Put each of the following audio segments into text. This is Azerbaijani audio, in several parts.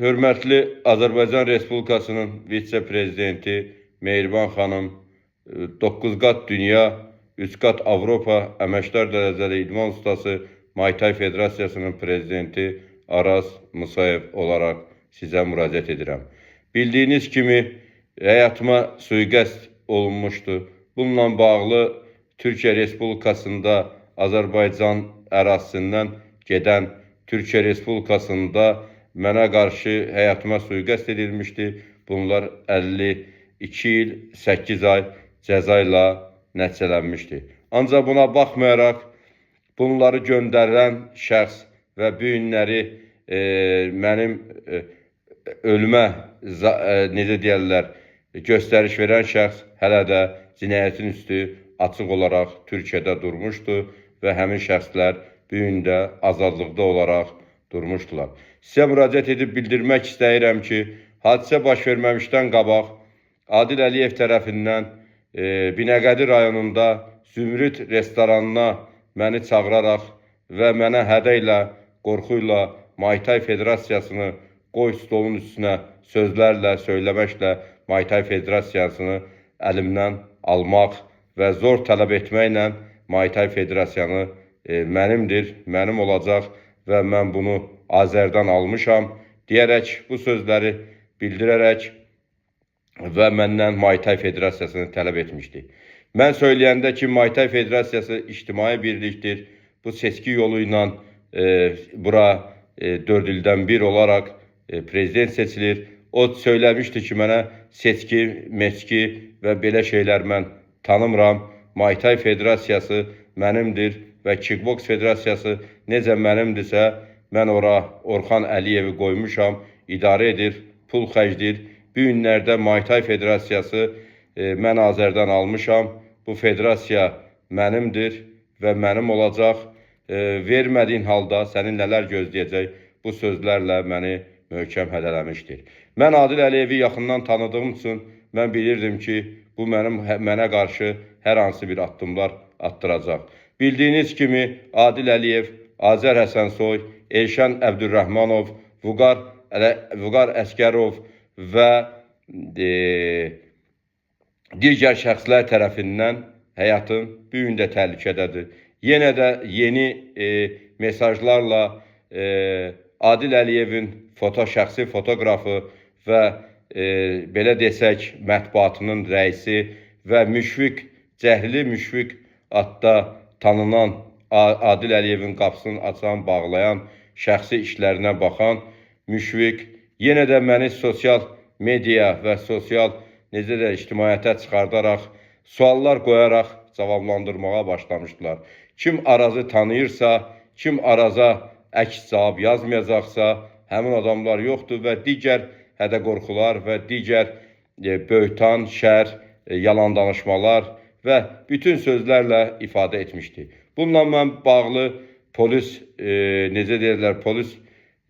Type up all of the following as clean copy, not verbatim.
Hörmətli Azərbaycan Respublikasının vitse-prezidenti Mehriban xanım, 9 qat dünya, 3 qat Avropa əməkdar dərəcəli idman ustası Muay-Thai Federasiyasının prezidenti Araz Musayev olaraq sizə müraciət edirəm. Bildiyiniz kimi, həyatıma sui-qəsd olunmuşdu. Bununla bağlı Türkiyə Respublikasında Azərbaycan ərazisindən gedən Türkiyə Respublikasında mənə qarşı həyatıma sui-qəsd edilmişdi. Bunlar 52 il, 8 ay cəza ilə nəticələnmişdi. Ancaq buna baxmayaraq, bunları göndərən şəxs və bu günləri mənim ölümə, necə deyərlər, göstəriş verən şəxs hələ də cinayətin üstü açıq olaraq Türkiyədə durmuşdu və həmin şəxslər bu gün də azadlıqda olaraq durmuşdular. Sizə müraciət edib bildirmək istəyirəm ki, hadisə baş verməmişdən qabaq Adil Əliyev tərəfindən Binəqədi rayonunda Zümrüd restoranına məni çağıraraq və mənə hədə ilə, qorxu ilə Muay-Thai Federasiyasını qoy stolun üstünə sözlərlə, söyləməklə Muay-Thai Federasiyasını əlimdən almaq və zor tələb etməklə Muay-Thai Federasiyanı mənimdir, mənim olacaq və mən bunu Azərdən almışam deyərək, bu sözləri bildirərək və məndən Muay-Thai Federasiyasını tələb etmişdi. Mən söyləyəndə ki, Muay-Thai Federasiyası ictimai birlikdir. Bu seçki yolu ilə bura 4 ildən bir olaraq prezident seçilir. O söyləmişdi ki, mənə seçki, meçki və belə şeylər mən tanımıram. Muay-Thai Federasiyası mənimdir və Kickboks Federasiyası necə mənimdirsə, mən ora Orxan Əliyevi qoymuşam, idarə edir, pul xərcdir. Bu günlərdə Muay-Thai Federasiyası mən Azərdən almışam. Bu federasiya mənimdir və mənim olacaq. Vermədiyin halda səni nələr gözləyəcək, bu sözlərlə məni möhkəm hədələmişdir. Mən Adil Əliyevi yaxından tanıdığım üçün mən bilirdim ki, bu mənə qarşı hər hansı bir addımlar attıracaq. Bildiyiniz kimi Adil Əliyev, Azər Həsənsoy, Elşən Əbdürrəhmanov, Vüqar Əskərov və digər şəxslər tərəfindən həyatım bu gün də təhlükədədir. Yenə də yeni mesajlarla Adil Əliyevin şəxsi fotoqrafı və belə desək, mətbuatının rəisi və Müşfiq, Cəhli Müşfiq adda tanınan Adil Əliyevin qapısını açan, bağlayan, şəxsi işlərinə baxan Müşfiq yenə də məni sosial media və sosial ictimaiyyətə çıxardaraq, suallar qoyaraq cavablandırmağa başlamışdılar. Kim Arazı tanıyırsa, kim Araza əks cavab yazmayacaqsa, həmin adamlar yoxdur və digər hədə-qorxular və digər böhtan, şər, yalan danışmalar və bütün sözlərlə ifadə etmişdi. Bununla mən bağlı polis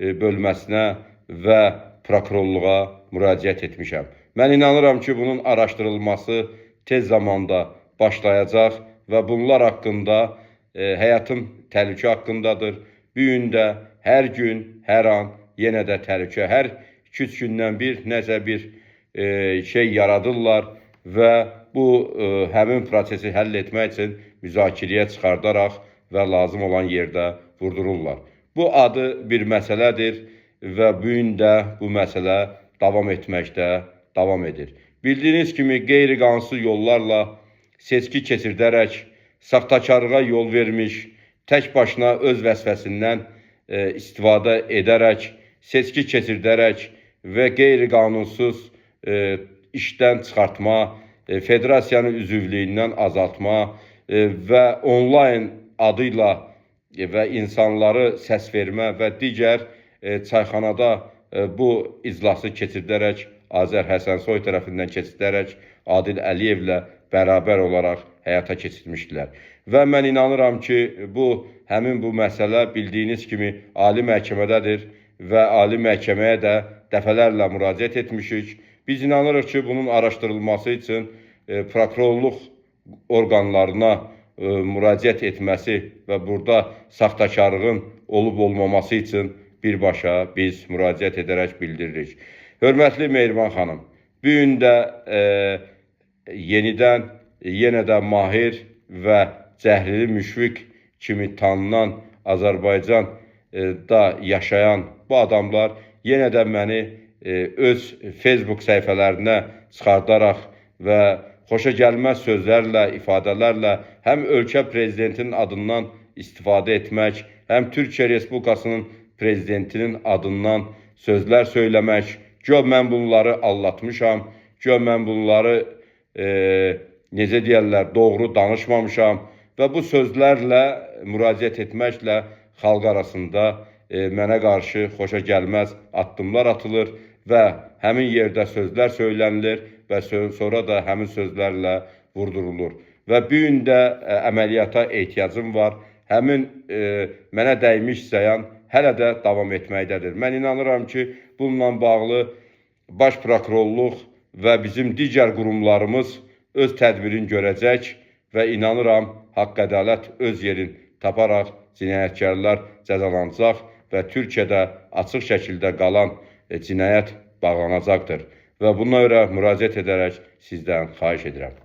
bölməsinə və prokurorluğa müraciət etmişəm. Mən inanıram ki, bunun araşdırılması tez zamanda başlayacaq və bunlar haqqında həyatım təhlükə haqqındadır. Bu gün də hər gün, hər an yenə də təhlükə, hər 2-3 gündən bir nəsə bir şey yaradırlar və bu həmin prosesi həll etmək üçün müzakirəyə çıxardaraq və lazım olan yerdə vurdururlar. Bu adı bir məsələdir və bu gün də bu məsələ davam etməkdə davam edir. Bildiyiniz kimi qeyri-qanunsuz yollarla seçki keçirdərək, saxtakarlığa yol vermiş, tək başına öz vəzifəsindən istifadə edərək, seçki keçirdərək və qeyri-qanunsuz işdən çıxartma, federasiyanın üzvlüyündən azaltma və onlayn adıyla və insanları səs vermə və digər çayxanada bu iclası keçirdərək, Azər Həsənsoy tərəfindən keçirdərək Adil Əliyevlə bərabər olaraq həyata keçirmişdilər. Və mən inanıram ki, həmin bu məsələ bildiyiniz kimi Ali məhkəmədədir və Ali məhkəməyə də dəfələrlə müraciət etmişik. Biz inanırıq ki, bunun araşdırılması üçün prokurorluq orqanlarına müraciət etməsi və burada saxtakarlığın olub-olmaması üçün birbaşa biz müraciət edərək bildiririk. Hörmətli Mehriban xanım, bu gün də yenidən yenə də mahir və Cəhlili Müşfiq kimi tanınan Azərbaycanda yaşayan bu adamlar yenə də məni öz Facebook səhifələrinə çıxardaraq və xoşagəlməz sözlərlə, ifadələrlə həm ölkə prezidentinin adından istifadə etmək, həm Türkiyə Respublikasının prezidentinin adından sözlər söyləmək, güya mən bunları allatmışam, güya mən bunları necə deyərlər, doğru danışmamışam və bu sözlərlə müraciət etməklə xalq arasında mənə qarşı xoşagəlməz addımlar atılır və həmin yerdə sözlər söylənilir və sonra da həmin sözlərlə vurdurulur. Və bu gün də əməliyyata ehtiyacım var. Həmin mənə dəymiş zəyan hələ də davam etməkdədir. Mən inanıram ki, bununla bağlı Baş Prokurorluq və bizim digər qurumlarımız öz tədbirini görəcək və inanıram, haqq-ədalət öz yerini taparaq cinayətkarlar cəzalanacaq və Türkiyədə açıq şəkildə qalan cinayət bağlanacaqdır. Və buna görə müraciət edərək sizdən xahiş edirəm.